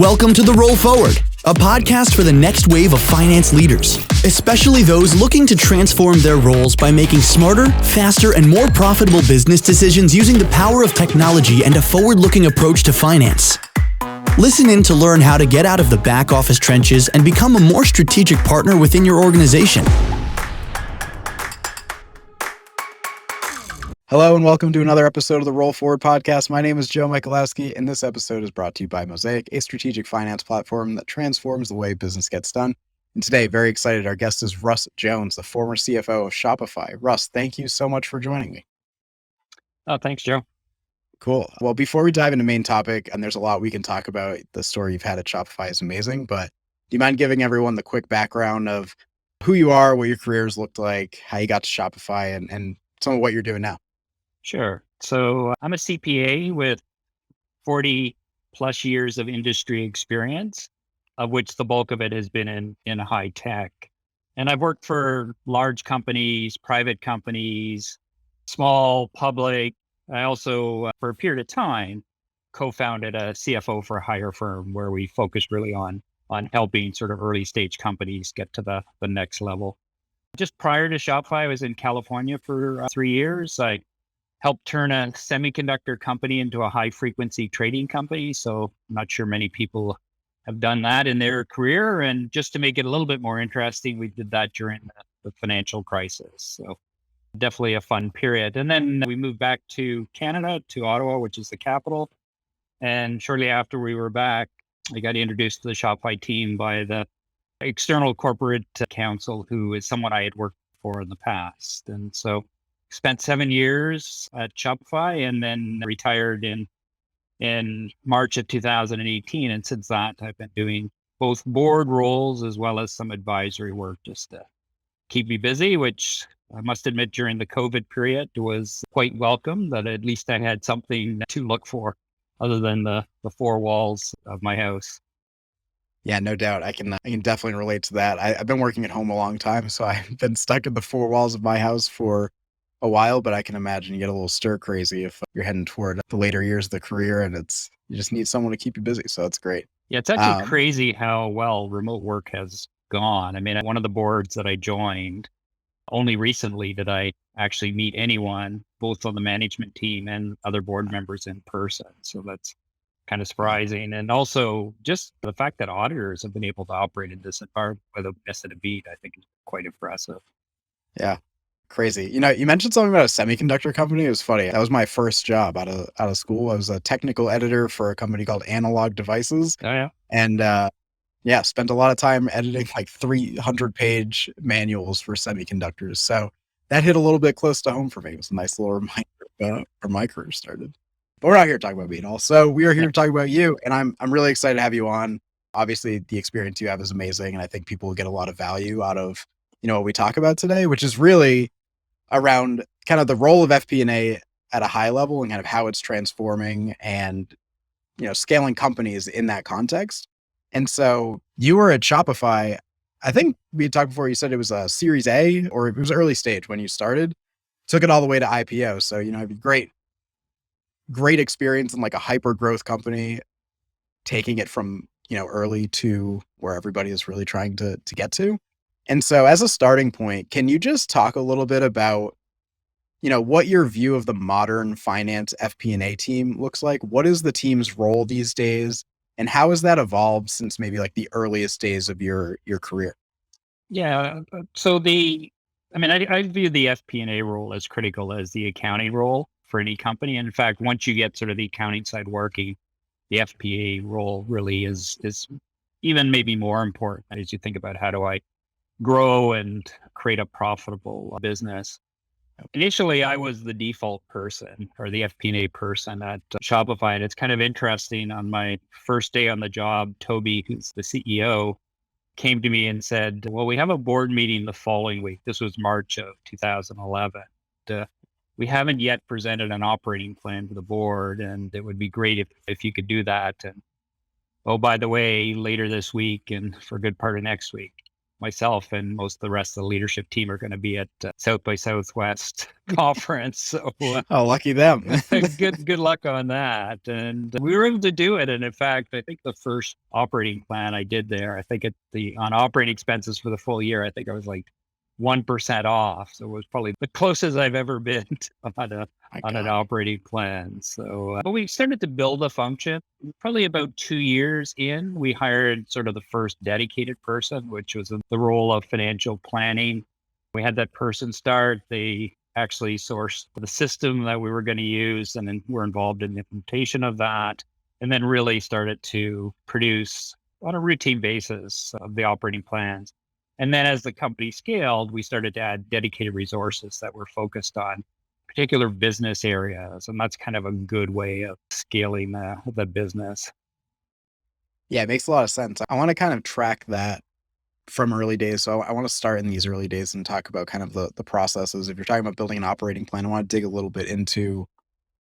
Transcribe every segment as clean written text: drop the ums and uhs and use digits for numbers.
Welcome to The Roll Forward, a podcast for the next wave of finance leaders, especially those looking to transform their roles by making smarter, faster, and more profitable business decisions using the power of technology and a forward-looking approach to finance. Listen in to learn how to get out of the back office trenches and become a more strategic partner within your organization. Hello and welcome to another episode of the Roll Forward podcast. My name is Joe Michalowski, and this episode is brought to you by Mosaic, a strategic finance platform that transforms the way business gets done. And today, very excited, our guest is Russ Jones, the former CFO of Shopify. Russ, thank you so much for joining me. Oh, thanks, Joe. Cool. Well, before we dive into main topic, and there's a lot we can talk about, the story you've had at Shopify is amazing, but do you mind giving everyone the quick background of who you are, what your careers looked like, how you got to Shopify, and some of what you're doing now? Sure. So I'm a CPA with 40 plus years of industry experience, of which the bulk of it has been in high tech. And I've worked for large companies, private companies, small, public. I also, for a period of time, co-founded a CFO for hire firm where we focused really on helping sort of early stage companies get to the next level. Just prior to Shopify, I was in California for 3 years. I helped turn a semiconductor company into a high frequency trading company. So I'm not sure many people have done that in their career. And just to make it a little bit more interesting, we did that during the financial crisis. So definitely a fun period. And then we moved back to Canada, to Ottawa, which is the capital. And shortly after we were back, I got introduced to the Shopify team by the external corporate counsel, who is someone I had worked for in the past. And so spent 7 years at Shopify and then retired in March of 2018. And since that, I've been doing both board roles as well as some advisory work just to keep me busy, which I must admit during the COVID period was quite welcome, that at least I had something to look for other than the four walls of my house. Yeah, no doubt. I can definitely relate to that. I've been working at home a long time, so I've been stuck in the four walls of my house for a while, but I can imagine you get a little stir crazy if you're heading toward the later years of the career and you just need someone to keep you busy. So it's great. Yeah, it's actually crazy how well remote work has gone. I mean, one of the boards that I joined, only recently did I actually meet anyone, both on the management team and other board members in person. So that's kind of surprising. And also just the fact that auditors have been able to operate in this environment without missing a beat, I think is quite impressive. Yeah. Crazy. You mentioned something about a semiconductor company. It was funny. That was my first job out of school. I was a technical editor for a company called Analog Devices. Oh, yeah. And spent a lot of time editing like 300-page manuals for semiconductors. So that hit a little bit close to home for me. It was a nice little reminder where my career started. But we're not here to talk about me at all. So we are here to talk about you. And I'm really excited to have you on. Obviously, the experience you have is amazing. And I think people will get a lot of value out of what we talk about today, which is really around kind of the role of FP&A at a high level and kind of how it's transforming and, scaling companies in that context. And so you were at Shopify. I think we had talked before, you said it was a Series A or it was early stage when you started, took it all the way to IPO. So, it'd be great experience in like a hyper growth company, taking it from, early to where everybody is really trying to get to. And so as a starting point, can you just talk a little bit about, what your view of the modern finance FP&A team looks like? What is the team's role these days? And how has that evolved since maybe like the earliest days of your career? Yeah. So I view the FP&A role as critical as the accounting role for any company. And in fact, once you get sort of the accounting side working, the FP&A role really is even maybe more important as you think about how do I grow and create a profitable business. Initially, I was the default person or the FP&A person at Shopify. And it's kind of interesting. On my first day on the job, Toby, who's the CEO, came to me and said, well, we have a board meeting the following week. This was March of 2011. We haven't yet presented an operating plan to the board, and it would be great if you could do that. And oh, by the way, later this week and for a good part of next week. myself and most of the rest of the leadership team are going to be at South by Southwest conference. So Oh, lucky them. good luck on that. And we were able to do it. And in fact, I think the first operating plan I did there, I think on operating expenses for the full year, I think I was like 1% off. So it was probably the closest I've ever been on an operating plan. So, but we started to build a function. Probably about 2 years in, we hired sort of the first dedicated person, which was the role of financial planning. We had that person start. They actually sourced the system that we were going to use, and then were involved in the implementation of that, and then really started to produce on a routine basis of the operating plans. And then as the company scaled, we started to add dedicated resources that were focused on particular business areas. And that's kind of a good way of scaling the business. Yeah, it makes a lot of sense. I want to kind of track that from early days. So I want to start in these early days and talk about kind of the processes. If you're talking about building an operating plan, I want to dig a little bit into,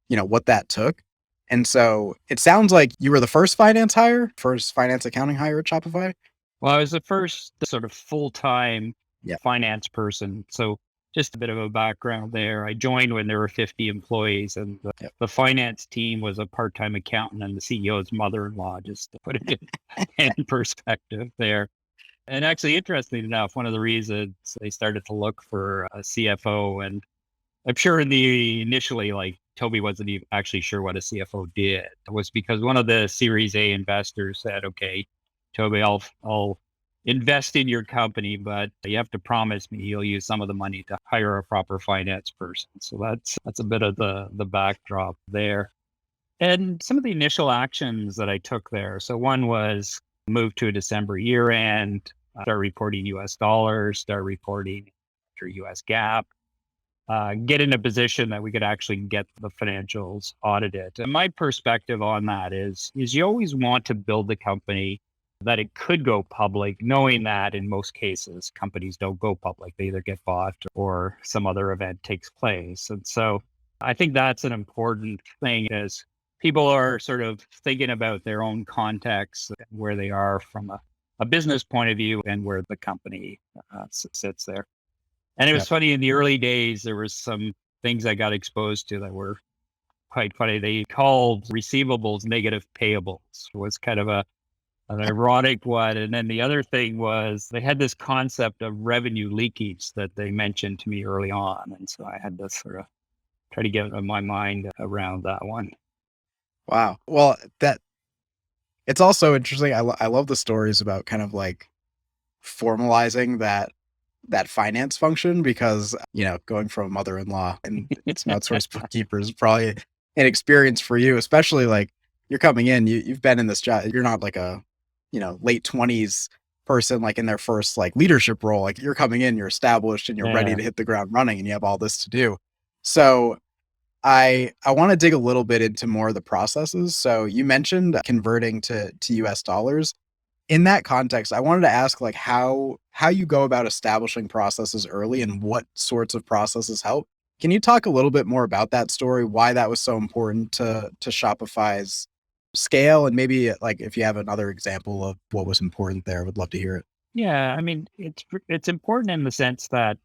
what that took. And so it sounds like you were the first finance accounting hire at Shopify. Well, I was the first sort of full-time Yeah. finance person. So just a bit of a background there. I joined when there were 50 employees, and the finance team was a part-time accountant and the CEO's mother-in-law, just to put it in perspective there. And actually, interestingly enough, one of the reasons they started to look for a CFO, and I'm sure initially, like Toby wasn't even actually sure what a CFO did, was because one of the Series A investors said, "Okay, Toby, I'll invest in your company, but you have to promise me you'll use some of the money to hire a proper finance person." So that's a bit of the backdrop there. And some of the initial actions that I took there. So one was move to a December year end, start reporting US dollars, start reporting through US GAAP, get in a position that we could actually get the financials audited. And my perspective on that is you always want to build the company that it could go public, knowing that in most cases, companies don't go public. They either get bought or some other event takes place. And so I think that's an important thing, as people are sort of thinking about their own context, where they are from a business point of view and where the company sits there. And it was funny, in the early days, there was some things I got exposed to that were quite funny. They called receivables negative payables. It was kind of an ironic one. And then the other thing was they had this concept of revenue leakage that they mentioned to me early on. And so I had to sort of try to get my mind around that one. Wow. Well, it's also interesting. I love the stories about kind of like formalizing that finance function, because, going from a mother-in-law and some outsourced bookkeepers is probably an experience for you, especially like you're coming in, you've been in this job. You're not like a, late 20s person, like in their first like leadership role. Like you're coming in, you're established and you're ready to hit the ground running, and you have all this to do. So I want to dig a little bit into more of the processes. So you mentioned converting to US dollars. In that context, I wanted to ask like how you go about establishing processes early and what sorts of processes help. Can you talk a little bit more about that story, why that was so important to Shopify's scale, and maybe like if you have another example of what was important there, I would love to hear it. Yeah, I mean, it's important in the sense that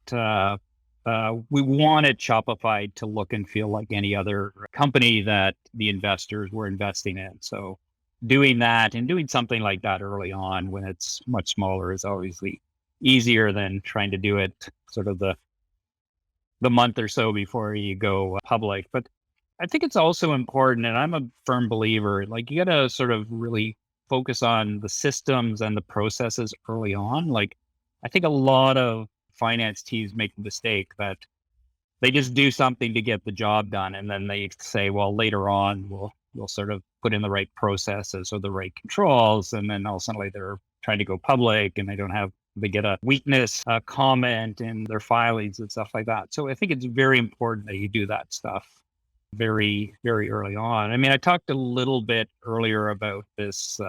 we wanted Shopify to look and feel like any other company that the investors were investing in. So doing that and doing something like that early on when it's much smaller is obviously easier than trying to do it sort of the month or so before you go public. But I think it's also important, and I'm a firm believer, like you got to sort of really focus on the systems and the processes early on. Like I think a lot of finance teams make the mistake that they just do something to get the job done, and then they say, well, later on we'll sort of put in the right processes or the right controls, and then all of a sudden they're trying to go public and they get a weakness comment in their filings and stuff like that. So I think it's very important that you do that stuff very, very early on. I mean, I talked a little bit earlier about this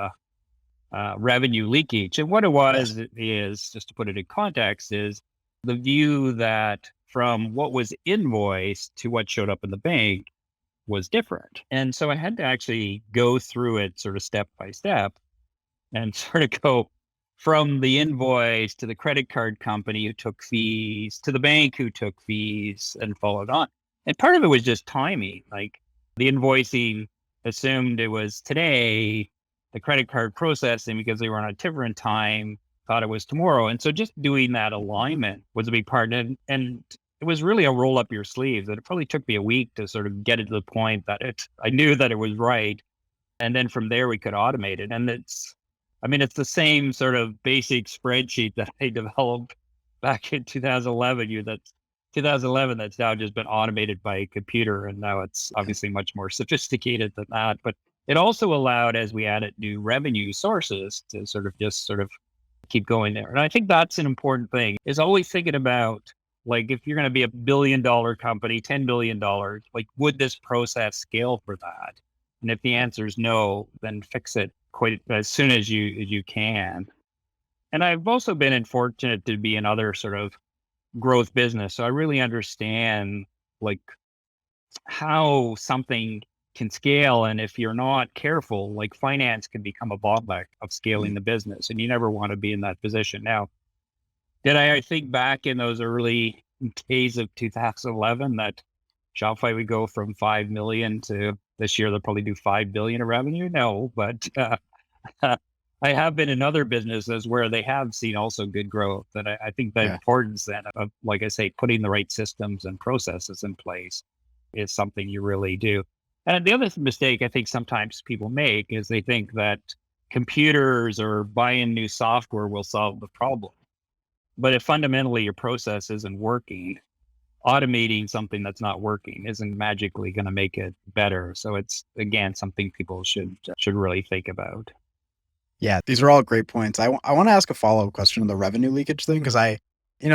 revenue leakage, and what it was is, just to put it in context, is the view that from what was invoiced to what showed up in the bank was different. And so I had to actually go through it sort of step by step and sort of go, from the invoice to the credit card company who took fees to the bank who took fees and followed on. And part of it was just timing. Like the invoicing assumed it was today, the credit card processing, because they were on a different time, thought it was tomorrow. And so just doing that alignment was a big part. And it was really a roll up your sleeves. And it probably took me a week to sort of get it to the point that I knew that it was right. And then from there we could automate it. And it's the same sort of basic spreadsheet that I developed back in 2011. That's 2011. That's now just been automated by a computer. And now it's obviously much more sophisticated than that. But it also allowed, as we added new revenue sources, to sort of keep going there. And I think that's an important thing, is always thinking about, like, if you're going to be $1 billion company, $10 billion, like, would this process scale for that? And if the answer is no, then fix it quite as soon as you can. And I've also been fortunate to be in other sort of growth business. So I really understand, like, how something can scale. And if you're not careful, like, finance can become a bottleneck of scaling the business. And you never want to be in that position. Now, did I think back in those early days of 2011 that Shopify would go from 5 million to this year, they'll probably do 5 billion in revenue? No, but I have been in other businesses where they have seen also good growth. And I think the importance then of, like I say, putting the right systems and processes in place is something you really do. And the other mistake I think sometimes people make is they think that computers or buying new software will solve the problem. But if fundamentally your process isn't working, automating something that's not working isn't magically going to make it better. So it's, again, something people should really think about. Yeah, these are all great points. I want to ask a follow-up question on the revenue leakage thing, because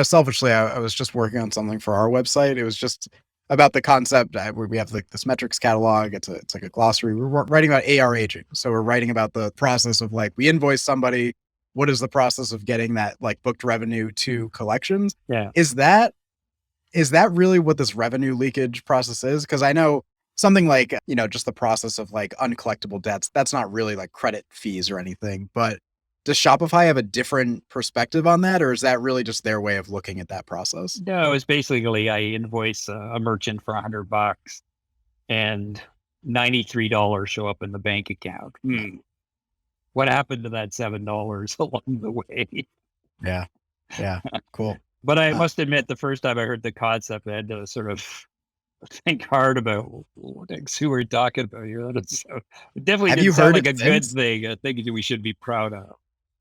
selfishly, I was just working on something for our website. It was just about the concept where we have like this metrics catalog. It's like a glossary. We're writing about AR aging. So we're writing about the process of, like, we invoice somebody. What is the process of getting that, like, booked revenue to collections? Yeah. Is that really what this revenue leakage process is? Because I know something like, just the process of, like, uncollectible debts, that's not really like credit fees or anything. But does Shopify have a different perspective on that? Or is that really just their way of looking at that process? No, it's basically I invoice a merchant for $100 and $93 show up in the bank account. What happened to that $7 along the way? Yeah. Cool. But I must admit, the first time I heard the concept, I had to sort of think hard about who we're talking about here. It definitely didn't sound like a good thing. I think we should be proud of.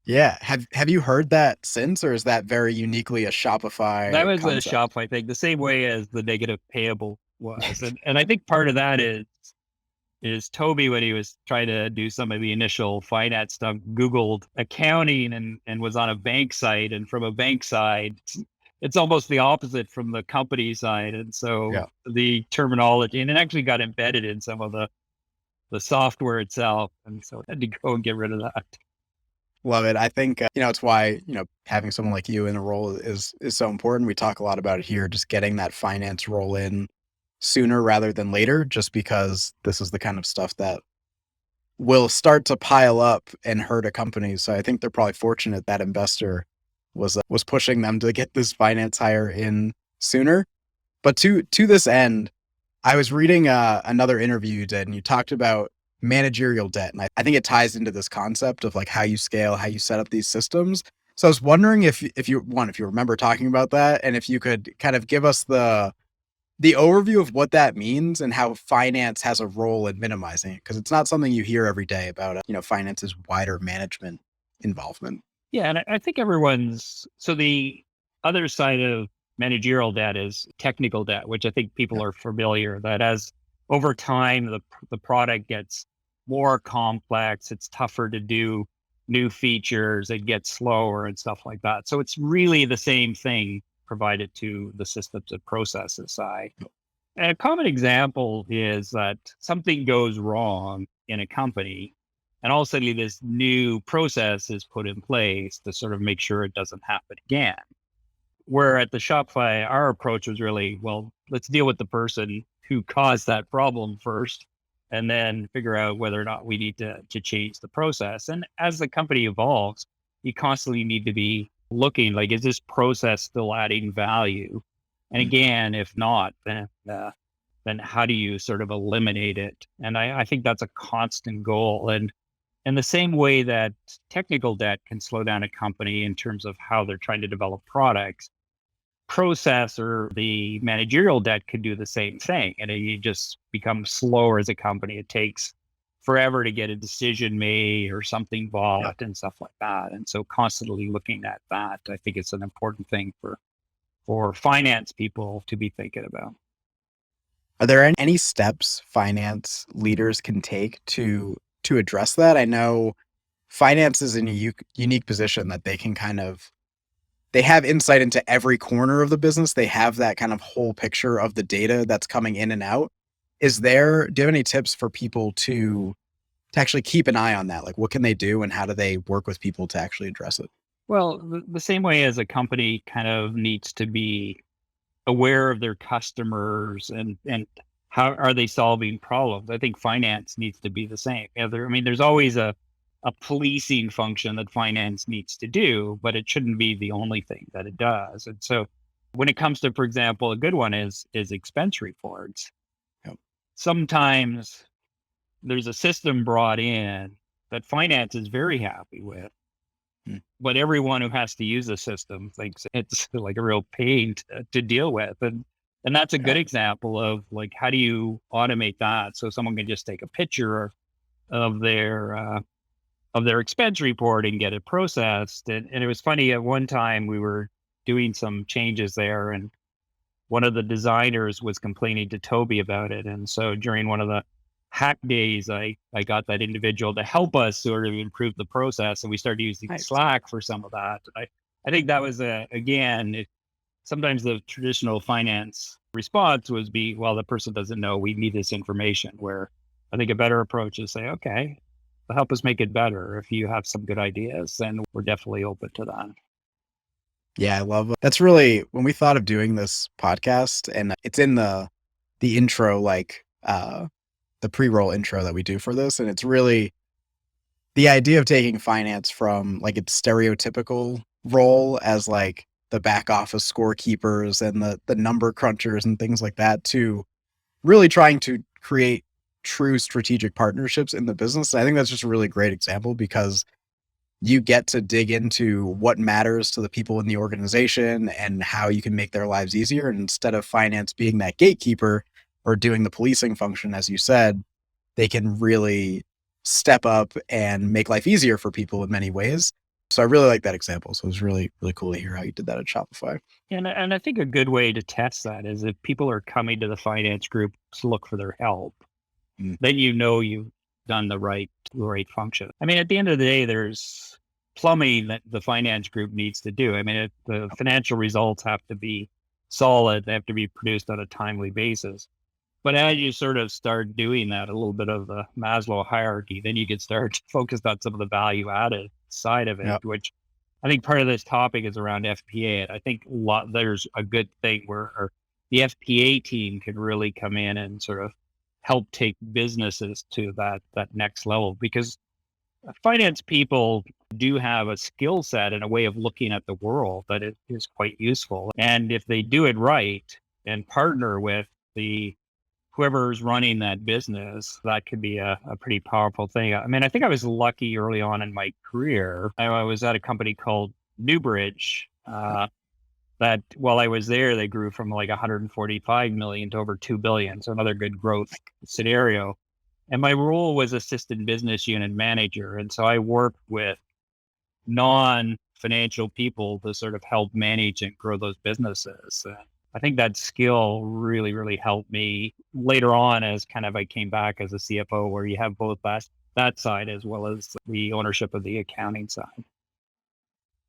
Yeah. Have you heard that since, or is that very uniquely a Shopify? That was concept? a Shopify thing, the same way as the negative payable was. And I think part of that is Toby, when he was trying to do some of the initial finance stuff, Googled accounting and was on a bank site. And from a bank side, it's almost the opposite from the company side. And so the terminology, and it actually got embedded in some of the software itself. And so I had to go and get rid of that. Love it. I think, it's why, having someone like you in a role is so important. We talk a lot about it here, just getting that finance role in sooner rather than later, just because this is the kind of stuff that will start to pile up and hurt a company. So I think they're probably fortunate that investor was pushing them to get this finance hire in sooner. But to this end, I was reading another interview you did, and you talked about managerial debt. And I think it ties into this concept of, like, how you scale, how you set up these systems. So I was wondering if you remember talking about that, and if you could kind of give us the overview of what that means and how finance has a role in minimizing it, because it's not something you hear every day about, finance's wider management involvement. Yeah, and I think so the other side of managerial debt is technical debt, which I think people are familiar, that as over time, the product gets more complex, it's tougher to do new features, it gets slower and stuff like that. So it's really the same thing provided to the systems and processes side. And a common example is that something goes wrong in a company, and all of a sudden this new process is put in place to sort of make sure it doesn't happen again. Where at the Shopify, our approach was really, well, let's deal with the person who caused that problem first, and then figure out whether or not we need to change the process. And as the company evolves, you constantly need to be looking like, is this process still adding value? And again, if not, then how do you sort of eliminate it? And I think that's a constant goal. And in the same way that technical debt can slow down a company in terms of how they're trying to develop products, process or the managerial debt could do the same thing. And you just become slower as a company. It takes forever to get a decision made or something bought and stuff like that. And so constantly looking at that, I think it's an important thing for finance people to be thinking about. Are there any steps finance leaders can take to address that? I know finance is in a unique position that they can they have insight into every corner of the business. They have that kind of whole picture of the data that's coming in and out. Do you have any tips for people to actually keep an eye on that? Like, what can they do and how do they work with people to actually address it? Well, the same way as a company kind of needs to be aware of their customers and how are they solving problems. I think finance needs to be the same. There's always a policing function that finance needs to do, but it shouldn't be the only thing that it does. And so when it comes to, for example, a good one is expense reports. Yep. Sometimes there's a system brought in that finance is very happy with, but everyone who has to use the system thinks it's like a real pain to deal with. And that's a good example of like, how do you automate that so someone can just take a picture of their expense report and get it processed. And it was funny, at one time we were doing some changes there and one of the designers was complaining to Toby about it. And so during one of the hack days, I got that individual to help us sort of improve the process. And we started using Slack for some of that. I think that was, sometimes the traditional finance response was well, the person doesn't know, we need this information, where I think a better approach is say, okay, help us make it better. If you have some good ideas, then we're definitely open to that. Yeah, I love it. That's really, when we thought of doing this podcast, and it's in the intro, like the pre-roll intro that we do for this. And it's really the idea of taking finance from like its stereotypical role as like the back office scorekeepers and the number crunchers and things like that, to really trying to create true strategic partnerships in the business. I think that's just a really great example because you get to dig into what matters to the people in the organization and how you can make their lives easier. And instead of finance being that gatekeeper or doing the policing function, as you said, they can really step up and make life easier for people in many ways. So I really like that example. So it was really, really cool to hear how you did that at Shopify. And I think a good way to test that is if people are coming to the finance group to look for their help, then you've done the right function. I mean, at the end of the day, there's plumbing that the finance group needs to do. I mean, the financial results have to be solid. They have to be produced on a timely basis. But as you sort of start doing that, a little bit of the Maslow hierarchy, then you can start focused on some of the value added side of it, which I think part of this topic is around FP&A. And I think there's a good thing where the FP&A team can really come in and sort of help take businesses to that next level, because finance people do have a skill set and a way of looking at the world that is quite useful. And if they do it right and partner with whoever's running that business, that could be a pretty powerful thing. I mean, I think I was lucky early on in my career. I was at a company called Newbridge, that while I was there, they grew from like 145 million to over 2 billion. So another good growth scenario. And my role was assistant business unit manager. And so I worked with non-financial people to sort of help manage and grow those businesses. I think that skill really, really helped me later on as kind of I came back as a CFO, where you have both that side as well as the ownership of the accounting side.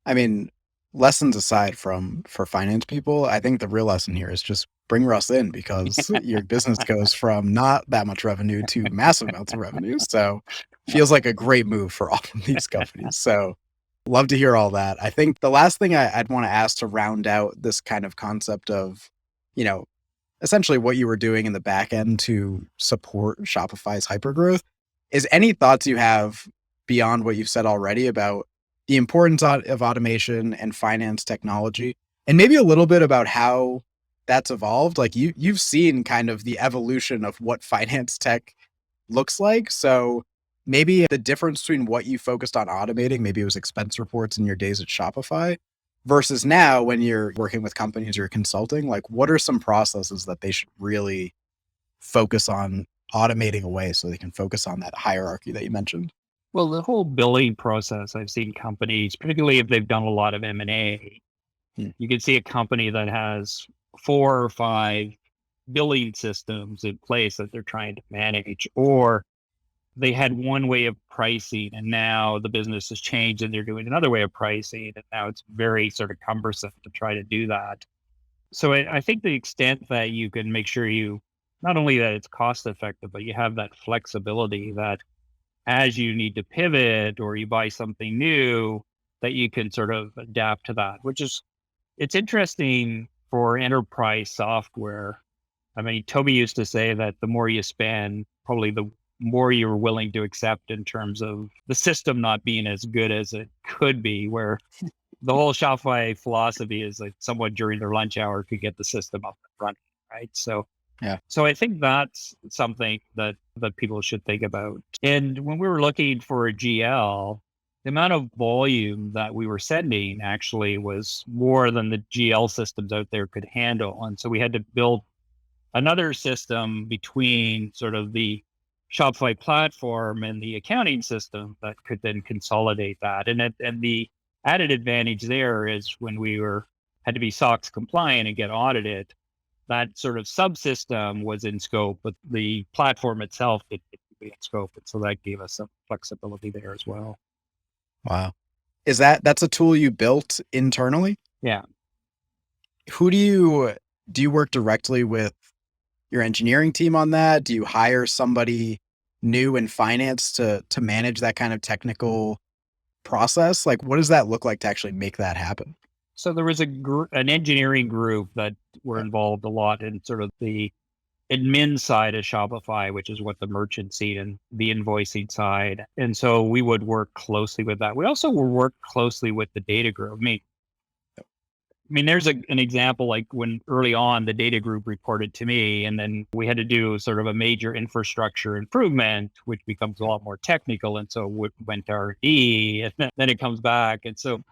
I mean, lessons aside for finance people, I think the real lesson here is just bring Russ in, because your business goes from not that much revenue to massive amounts of revenue. So feels like a great move for all of these companies. So love to hear all that. I think the last thing I'd want to ask to round out this kind of concept of, essentially what you were doing in the back end to support Shopify's hypergrowth is any thoughts you have beyond what you've said already about the importance of automation and finance technology, and maybe a little bit about how that's evolved. Like you've seen kind of the evolution of what finance tech looks like. So maybe the difference between what you focused on automating, maybe it was expense reports in your days at Shopify versus now when you're working with companies or consulting, like what are some processes that they should really focus on automating away so they can focus on that hierarchy that you mentioned? Well, the whole billing process, I've seen companies, particularly if they've done a lot of M&A, Hmm. you can see a company that has 4 or 5 billing systems in place that they're trying to manage, or they had one way of pricing and now the business has changed and they're doing another way of pricing. And now it's very sort of cumbersome to try to do that. So I think the extent that you can make sure you, not only that it's cost effective, but you have that flexibility that as you need to pivot or you buy something new, that you can sort of adapt to that, which is, it's interesting for enterprise software. I mean, Toby used to say that the more you spend, probably the more you're willing to accept in terms of the system not being as good as it could be, where the whole Shopify philosophy is like someone during their lunch hour could get the system up and running, right? So Yeah. so I think that's something that people should think about. And when we were looking for a GL, the amount of volume that we were sending actually was more than the GL systems out there could handle. And so we had to build another system between sort of the Shopify platform and the accounting system that could then consolidate that. And the added advantage there is when we had to be SOX compliant and get audited, that sort of subsystem was in scope, but the platform itself didn't be in scope. And so that gave us some flexibility there as well. Wow. That's a tool you built internally? Yeah. Who do you work directly with your engineering team on that? Do you hire somebody new in finance to manage that kind of technical process? Like, what does that look like to actually make that happen? So there was an engineering group that were involved a lot in sort of the admin side of Shopify, which is what the merchant see and the invoicing side. And so we would work closely with that. We also would work closely with the data group. I mean, there's an example like when early on the data group reported to me, and then we had to do sort of a major infrastructure improvement, which becomes a lot more technical. And so it went to R&D, and then it comes back. And so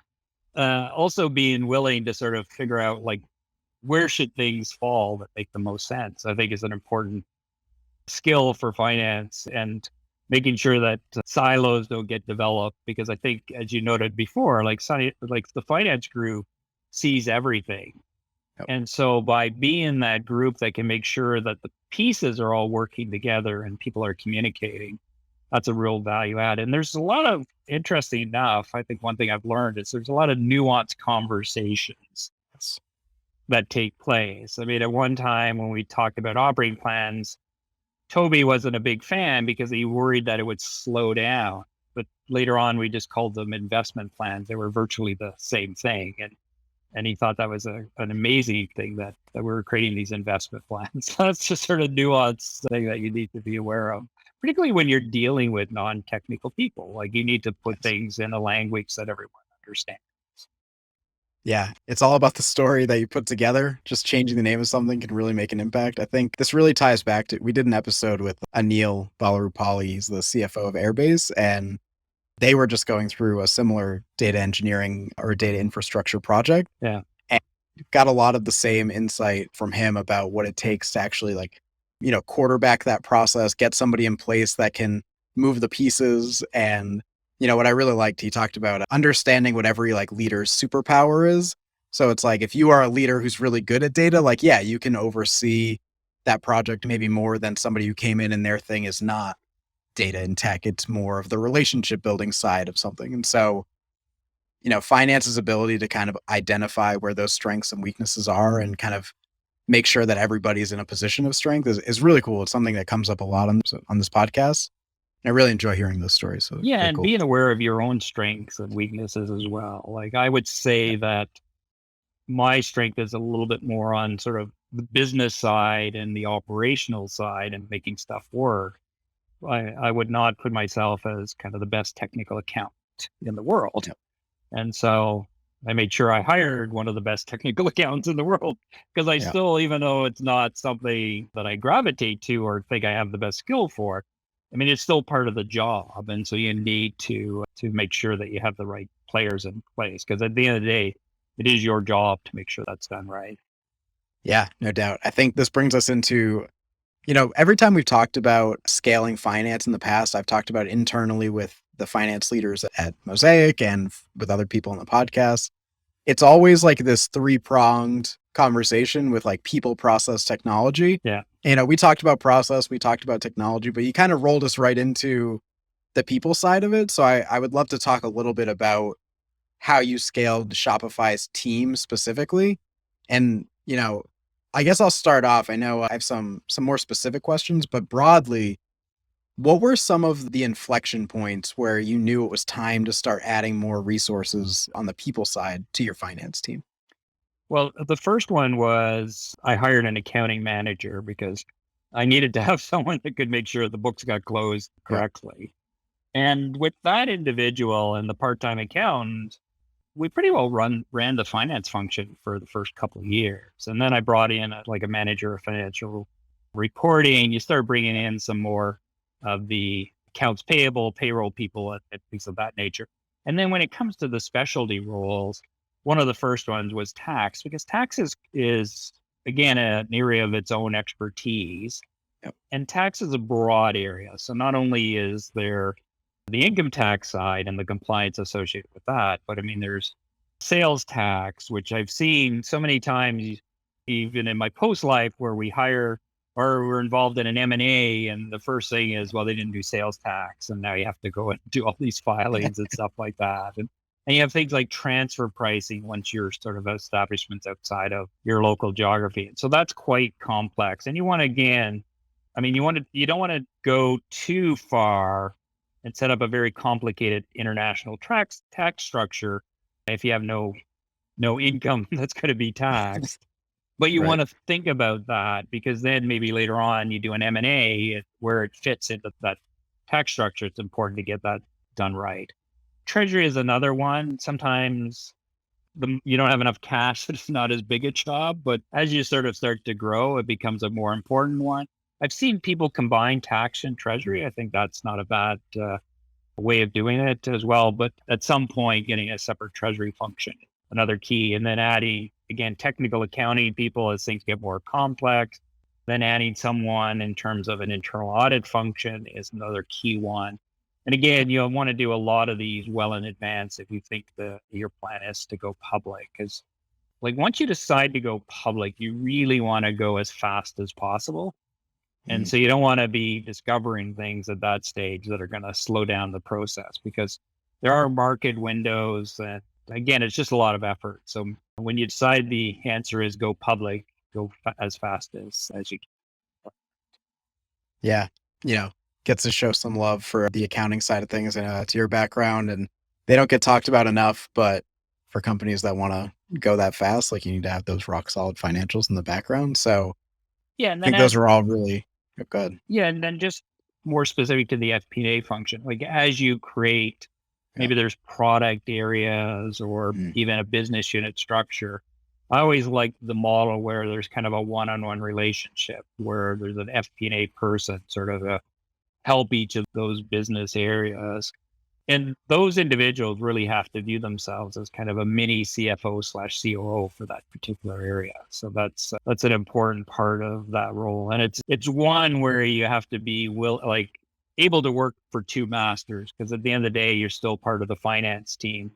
also being willing to sort of figure out like where should things fall that make the most sense, I think is an important skill for finance, and making sure that silos don't get developed. Because I think, as you noted before, like the finance group sees everything. Yep. And so by being that group that can make sure that the pieces are all working together and people are communicating, that's a real value add. And there's a lot of, interesting enough, I think one thing I've learned is there's a lot of nuanced conversations that take place. I mean, at one time when we talked about operating plans, Toby wasn't a big fan because he worried that it would slow down. But later on, we just called them investment plans. They were virtually the same thing. And he thought that was an amazing thing that we were creating these investment plans. So that's just sort of nuanced thing that you need to be aware of, particularly when you're dealing with non-technical people. Like you need to put things in a language that everyone understands. Yeah, it's all about the story that you put together. Just changing the name of something can really make an impact. I think this really ties back to, we did an episode with Anil Balarupali, he's the CFO of Airbase, and they were just going through a similar data engineering or data infrastructure project. Yeah. And got a lot of the same insight from him about what it takes to actually quarterback that process, get somebody in place that can move the pieces. And, what I really liked, he talked about understanding what every leader's superpower is. So it's like, if you are a leader who's really good at data, you can oversee that project maybe more than somebody who came in and their thing is not data and tech. It's more of the relationship building side of something. And so, finance's ability to kind of identify where those strengths and weaknesses are and kind of make sure that everybody's in a position of strength is really cool. It's something that comes up a lot on this podcast. And I really enjoy hearing those stories. So yeah, and cool. being aware of your own strengths and weaknesses as well. Like I would say that my strength is a little bit more on sort of the business side and the operational side and making stuff work. I would not put myself as kind of the best technical accountant in the world. Yep. And so I made sure I hired one of the best technical accountants in the world because I Yeah. still, even though it's not something that I gravitate to or think I have the best skill for, I mean, it's still part of the job. And so you need to make sure that you have the right players in place because at the end of the day, it is your job to make sure that's done right. Yeah, no doubt. I think this brings us into, every time we've talked about scaling finance in the past, I've talked about internally with the finance leaders at Mosaic and with other people on the podcast. It's always like this three-pronged conversation with like people, process, technology. Yeah. We talked about process, we talked about technology, but you kind of rolled us right into the people side of it. So I would love to talk a little bit about how you scaled Shopify's team specifically. And, I guess I'll start off. I know I have some more specific questions, but broadly, what were some of the inflection points where you knew it was time to start adding more resources on the people side to your finance team? Well, the first one was I hired an accounting manager because I needed to have someone that could make sure the books got closed Yeah. correctly. And with that individual and the part-time accountant, we pretty well ran the finance function for the first couple of years. And then I brought in like a manager of financial reporting. You start bringing in some more of the accounts payable, payroll people, and things of that nature. And then when it comes to the specialty roles, one of the first ones was tax, because tax is again an area of its own expertise. Yep. And tax is a broad area. So not only is there the income tax side and the compliance associated with that, but I mean, there's sales tax, which I've seen so many times, even in my post life, where we hire or we're involved in an M&A, and the first thing is, well, they didn't do sales tax, and now you have to go and do all these filings and stuff like that. And you have things like transfer pricing once you're sort of establishments outside of your local geography. So that's quite complex. And you want to, again, I mean, you don't want to go too far and set up a very complicated international tax structure if you have no income that's going to be taxed. But you Right. want to think about that because then maybe later on you do an M&A where it fits into that tax structure. It's important to get that done right. Treasury is another one. Sometimes you don't have enough cash, so it's not as big a job. But as you sort of start to grow, it becomes a more important one. I've seen people combine tax and treasury. I think that's not a bad way of doing it as well. But at some point, getting a separate treasury function, another key, and then adding again technical accounting people as things get more complex. Then adding someone in terms of an internal audit function is another key one. And again, you'll want to do a lot of these well in advance if you think your plan is to go public. Because like once you decide to go public, you really want to go as fast as possible. And Mm. so you don't want to be discovering things at that stage that are going to slow down the process because there are market windows. And again, it's just a lot of effort. So when you decide the answer is go public, go as fast as you can. Yeah. Gets to show some love for the accounting side of things and to your background. And they don't get talked about enough, but for companies that want to go that fast, like you need to have those rock solid financials in the background. So Yeah. I And then think those are all really good. yeah. And then just more specific to the FP&A function, like as you create, Yeah. maybe there's product areas or Mm. even a business unit structure. I always like the model where there's kind of a one-on-one relationship where there's an FP&A person sort of help each of those business areas. And those individuals really have to view themselves as kind of a mini CFO/COO for that particular area. So that's an important part of that role. And it's one where you have to be able to work for two masters because at the end of the day, you're still part of the finance team.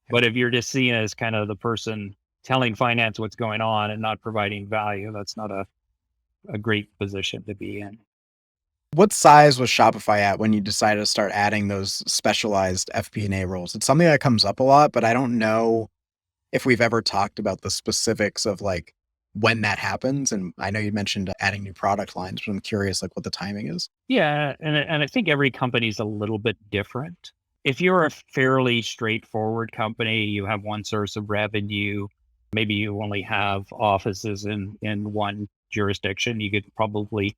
But if you're just seen as kind of the person telling finance what's going on and not providing value, that's not a great position to be in. What size was Shopify at when you decided to start adding those specialized FP&A roles? It's something that comes up a lot, but I don't know if we've ever talked about the specifics of like when that happens. And I know you mentioned adding new product lines, but I'm curious like what the timing is. Yeah, and I think every company is a little bit different. If you're a fairly straightforward company, you have one source of revenue, maybe you only have offices in one jurisdiction, you could probably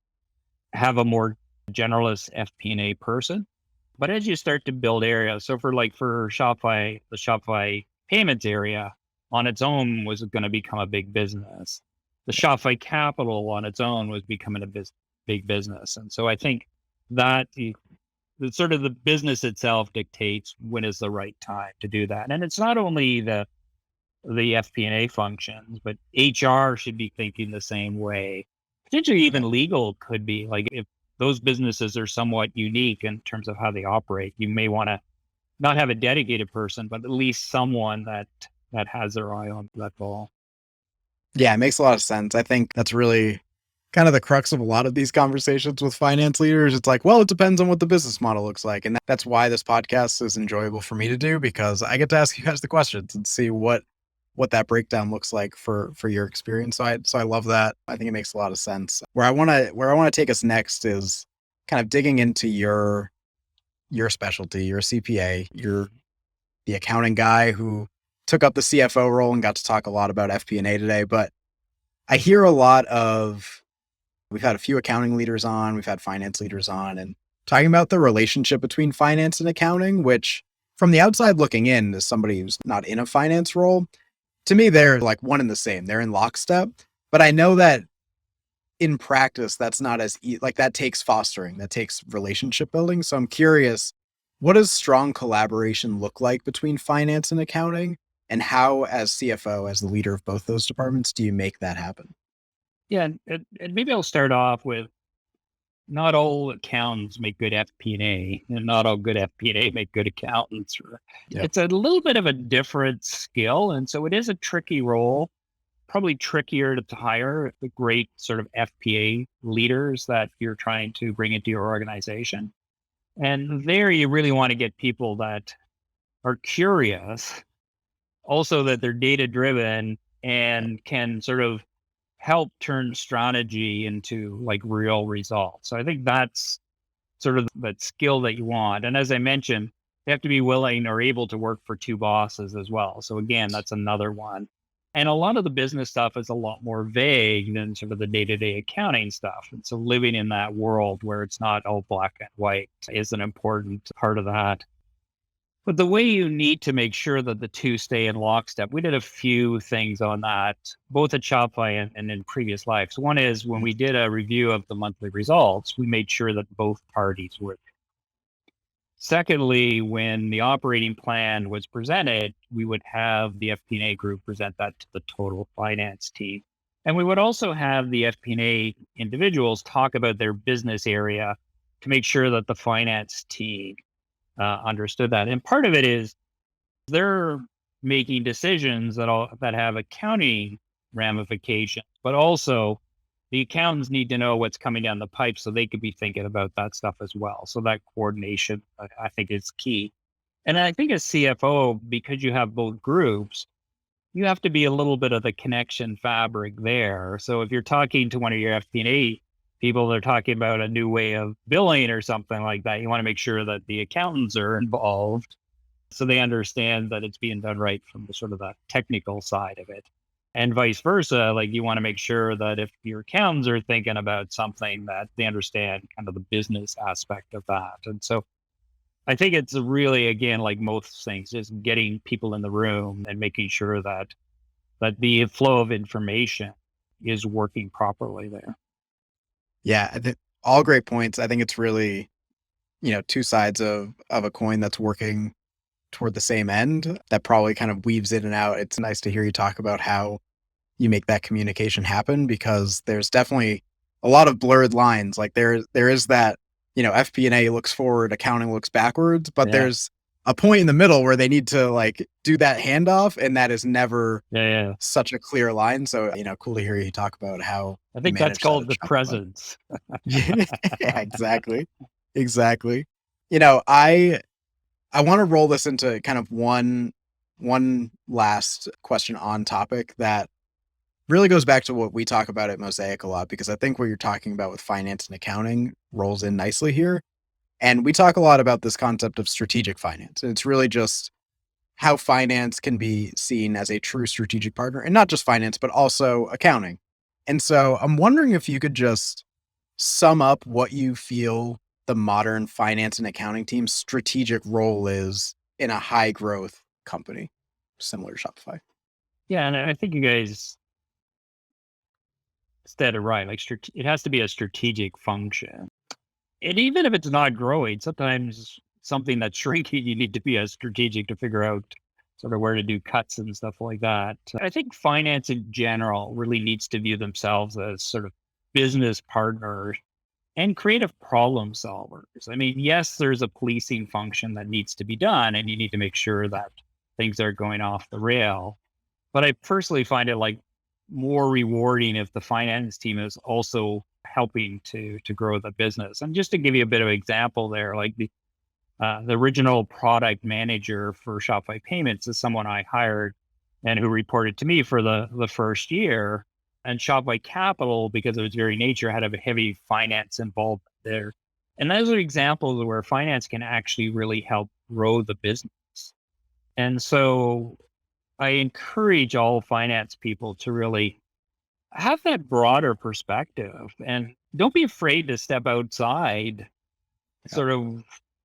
have a more generalist FP&A person. But as you start to build areas, so for Shopify, the Shopify payments area on its own was going to become a big business. The Shopify capital on its own was becoming a big business. And so I think that the sort of the business itself dictates when is the right time to do that. And it's not only the FP&A functions, but HR should be thinking the same way. Potentially even legal could be, like, if those businesses are somewhat unique in terms of how they operate, you may want to not have a dedicated person, but at least someone that has their eye on that ball. Yeah, it makes a lot of sense. I think that's really kind of the crux of a lot of these conversations with finance leaders. It's like, well, it depends on what the business model looks like. And that's why this podcast is enjoyable for me to do, because I get to ask you guys the questions and see what that breakdown looks like for your experience. So I love that. I think it makes a lot of sense. Where I want to take us next is kind of digging into your specialty. You're a CPA. You're the accounting guy who took up the CFO role and got to talk a lot about FP&A today. But I hear a lot of, we've had a few accounting leaders on, we've had finance leaders on, and talking about the relationship between finance and accounting, which from the outside looking in, as somebody who's not in a finance role, to me, they're like one and the same. They're in lockstep. But I know that in practice, that's not as like that takes fostering, that takes relationship building. So I'm curious, what does strong collaboration look like between finance and accounting? And how, as CFO, as the leader of both those departments, do you make that happen? Yeah, and maybe I'll start off with, not all accountants make good FP&A, and not all good FP&A make good accountants. Yep. It's a little bit of a different skill, and so it is a tricky role. Probably trickier to hire the great sort of FP&A leaders that you're trying to bring into your organization. And there you really want to get people that are curious, also that they're data driven and can sort of help turn strategy into like real results. So I think that's sort of that skill that you want. And as I mentioned, they have to be willing or able to work for two bosses as well. So again, that's another one. And a lot of the business stuff is a lot more vague than sort of the day-to-day accounting stuff. And so living in that world where it's not all black and white is an important part of that. But the way you need to make sure that the two stay in lockstep, we did a few things on that, both at Shopify and in previous lives. One is when we did a review of the monthly results, we made sure that both parties were. Secondly, when the operating plan was presented, we would have the FP&A group present that to the total finance team. And we would also have the FP&A individuals talk about their business area to make sure that the finance team understood that. And part of it is they're making decisions that have accounting ramifications, but also the accountants need to know what's coming down the pipe so they could be thinking about that stuff as well. So that coordination, I think, is key. And I think as CFO, because you have both groups, you have to be a little bit of the connection fabric there. So if you're talking to one of your FP&A people, they're talking about a new way of billing or something like that, you want to make sure that the accountants are involved so they understand that it's being done right from the sort of the technical side of it. And vice versa, like you want to make sure that if your accountants are thinking about something, that they understand kind of the business aspect of that. And so I think it's really, again, like most things, just getting people in the room and making sure that the flow of information is working properly there. Yeah, I think all great points. I think it's really, two sides of a coin that's working toward the same end that probably kind of weaves in and out. It's nice to hear you talk about how you make that communication happen, because there's definitely a lot of blurred lines. Like there is that, FP&A looks forward, accounting looks backwards, but there's a point in the middle where they need to like do that handoff, and that is never such a clear line. So, cool to hear you talk about how I think that's called the presence. Yeah, exactly. Exactly. I want to roll this into kind of one last question on topic that really goes back to what we talk about at Mosaic a lot, because I think what you're talking about with finance and accounting rolls in nicely here. And we talk a lot about this concept of strategic finance. And it's really just how finance can be seen as a true strategic partner, and not just finance, but also accounting. And so I'm wondering if you could just sum up what you feel the modern finance and accounting team's strategic role is in a high growth company similar to Shopify. Yeah, and I think you guys said it right. Like, it has to be a strategic function. And even if it's not growing, sometimes something that's shrinking, you need to be as strategic to figure out sort of where to do cuts and stuff like that. I think finance in general really needs to view themselves as sort of business partners and creative problem solvers. I mean, yes, there's a policing function that needs to be done, and you need to make sure that things are going off the rail. But I personally find it like more rewarding if the finance team is also helping to grow the business. And just to give you a bit of example there, like the original product manager for Shopify Payments is someone I hired and who reported to me for the first year. And Shopify Capital, because of its very nature, had a heavy finance involved there. And those are examples where finance can actually really help grow the business. And so I encourage all finance people to really have that broader perspective and don't be afraid to step outside sort of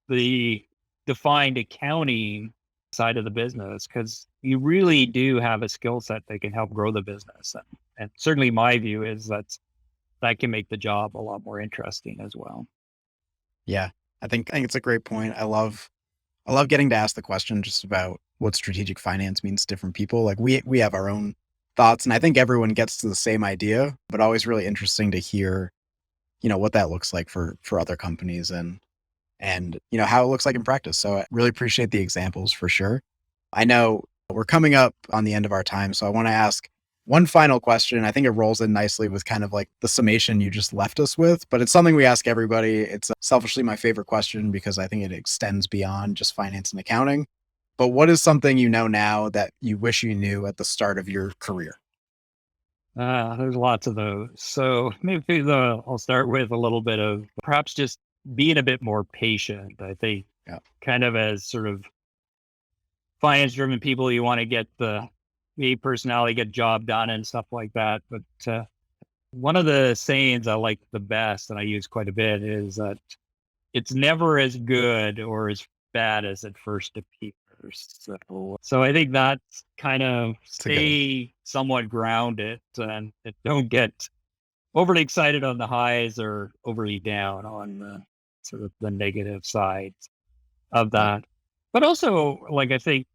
the defined accounting side of the business, because you really do have a skill set that can help grow the business. And certainly my view is that can make the job a lot more interesting as well. Yeah, I think it's a great point. I love getting to ask the question just about what strategic finance means to different people. Like we have our own thoughts, and I think everyone gets to the same idea, but always really interesting to hear, what that looks like for other companies and how it looks like in practice. So I really appreciate the examples for sure. I know we're coming up on the end of our time, so I want to ask one final question. I think it rolls in nicely with kind of like the summation you just left us with, but it's something we ask everybody. It's selfishly my favorite question because I think it extends beyond just finance and accounting. But what is something you know now that you wish you knew at the start of your career? There's lots of those. So maybe I'll start with a little bit of perhaps just being a bit more patient. I think kind of as sort of finance driven people, you want to get me personality, get job done and stuff like that. But one of the sayings I like the best and I use quite a bit is that it's never as good or as bad as it first appears. So I think that's kind of stay somewhat grounded and don't get overly excited on the highs or overly down on the sort of the negative sides of that. But also, like, I think,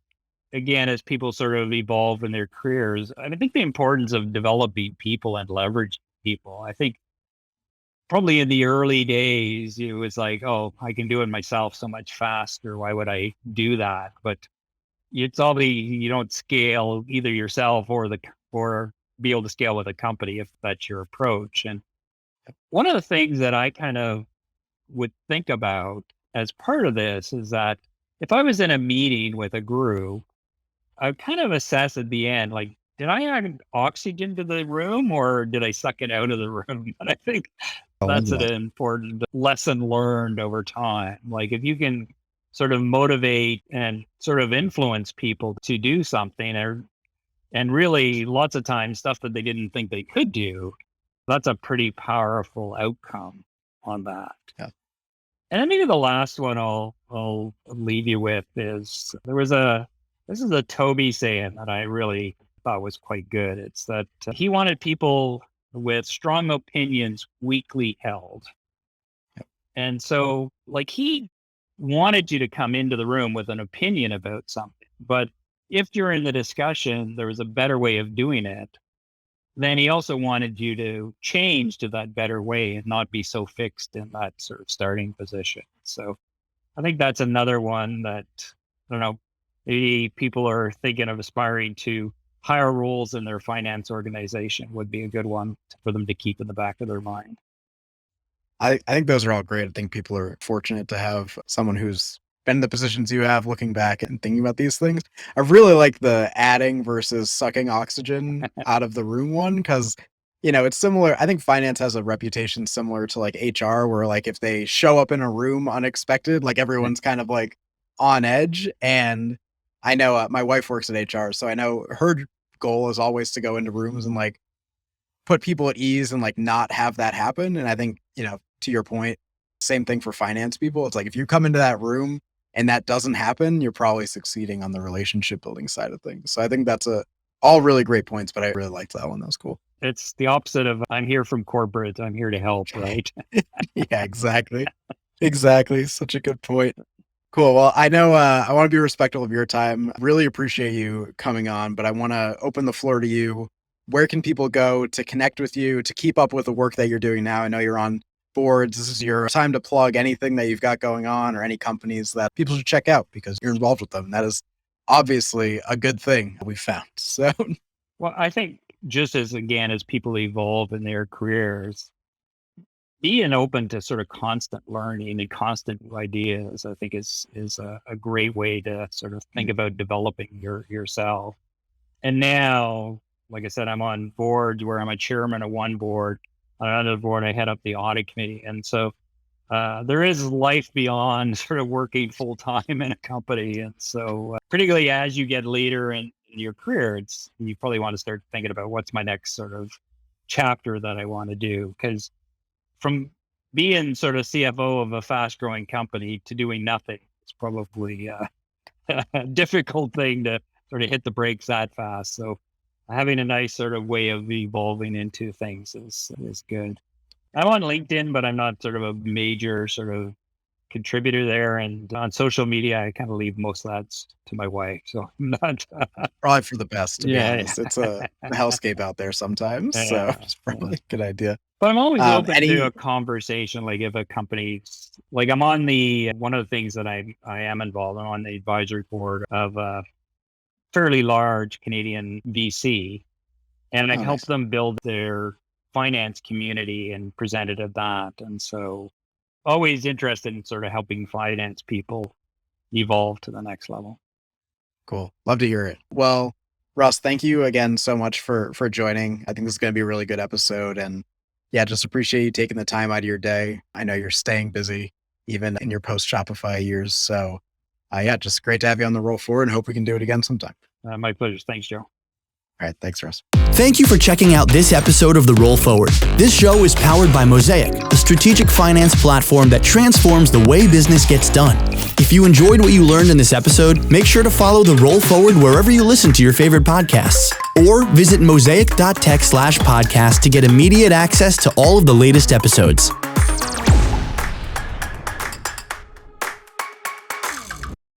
again, as people sort of evolve in their careers, I think the importance of developing people and leveraging people. I think probably in the early days, it was like, oh, I can do it myself so much faster. Why would I do that? But it's obviously you don't scale either yourself or be able to scale with a company if that's your approach. And one of the things that I kind of would think about as part of this is that if I was in a meeting with a group, I kind of assess at the end, like, did I add oxygen to the room or did I suck it out of the room? And I think that's an important lesson learned over time. Like, if you can sort of motivate and sort of influence people to do something, and really lots of times stuff that they didn't think they could do, that's a pretty powerful outcome on that. Yeah. And then maybe the last one I'll leave you with is this is a Toby saying that I really thought was quite good. It's that he wanted people with strong opinions weakly held. Yep. And so, like, he wanted you to come into the room with an opinion about something. But if during the discussion there was a better way of doing it, then he also wanted you to change to that better way and not be so fixed in that sort of starting position. So I think that's another one that, I don't know, maybe people are thinking of aspiring to higher roles in their finance organization would be a good one for them to keep in the back of their mind. I think those are all great. I think people are fortunate to have someone who's been in the positions you have looking back and thinking about these things. I really like the adding versus sucking oxygen out of the room one, because it's similar. I think finance has a reputation similar to like HR, where like if they show up in a room unexpected, like everyone's kind of like on edge. And I know my wife works at HR, so I know her goal is always to go into rooms and like put people at ease and like not have that happen. And I think, to your point, Same thing for finance people. It's like if you come into that room and that doesn't happen, you're probably succeeding on the relationship building side of things. So I think that's all really great points, but I really liked that one. That was cool. It's the opposite of I'm here from corporate. I'm here to help, right? Yeah, exactly. Exactly. Such a good point. Cool. Well, I know I want to be respectful of your time. Really appreciate you coming on, but I want to open the floor to you. Where can people go to connect with you, to keep up with the work that you're doing now? I know you're on boards. This is your time to plug anything that you've got going on or any companies that people should check out because you're involved with them. That is obviously a good thing we found. So, well, I think just as people evolve in their careers, being open to sort of constant learning and constant new ideas, I think is a great way to sort of think about developing yourself. And now, like I said, I'm on boards where I'm a chairman of one board. On another board, I head up the audit committee. And so there is life beyond sort of working full time in a company. And so particularly as you get later in your career, you probably want to start thinking about what's my next sort of chapter that I want to do. Because from being sort of CFO of a fast growing company to doing nothing, it's probably a difficult thing to sort of hit the brakes that fast. So having a nice sort of way of evolving into things is good. I'm on LinkedIn, but I'm not sort of a major sort of contributor there. And on social media, I kind of leave most of that to my wife. So I'm not probably for the best, to be honest. It's a hellscape out there sometimes. So it's probably a good idea. But I'm always open to a conversation. Like if a company's like I'm on one of the things that I am involved in, I'm on the advisory board of a fairly large Canadian VC. And I've helped them build their finance community and presented at that. And so always interested in sort of helping finance people evolve to the next level. Cool. Love to hear it. Well, Russ, thank you again so much for joining. I think this is going to be a really good episode. And yeah, just appreciate you taking the time out of your day. I know you're staying busy even in your post Shopify years. So just great to have you on the roll forward and hope we can do it again sometime. My pleasure. Thanks, Joe. All right. Thanks, Russ. Thank you for checking out this episode of The Roll Forward. This show is powered by Mosaic, the strategic finance platform that transforms the way business gets done. If you enjoyed what you learned in this episode, make sure to follow The Roll Forward wherever you listen to your favorite podcasts. Or visit mosaic.tech/podcast to get immediate access to all of the latest episodes.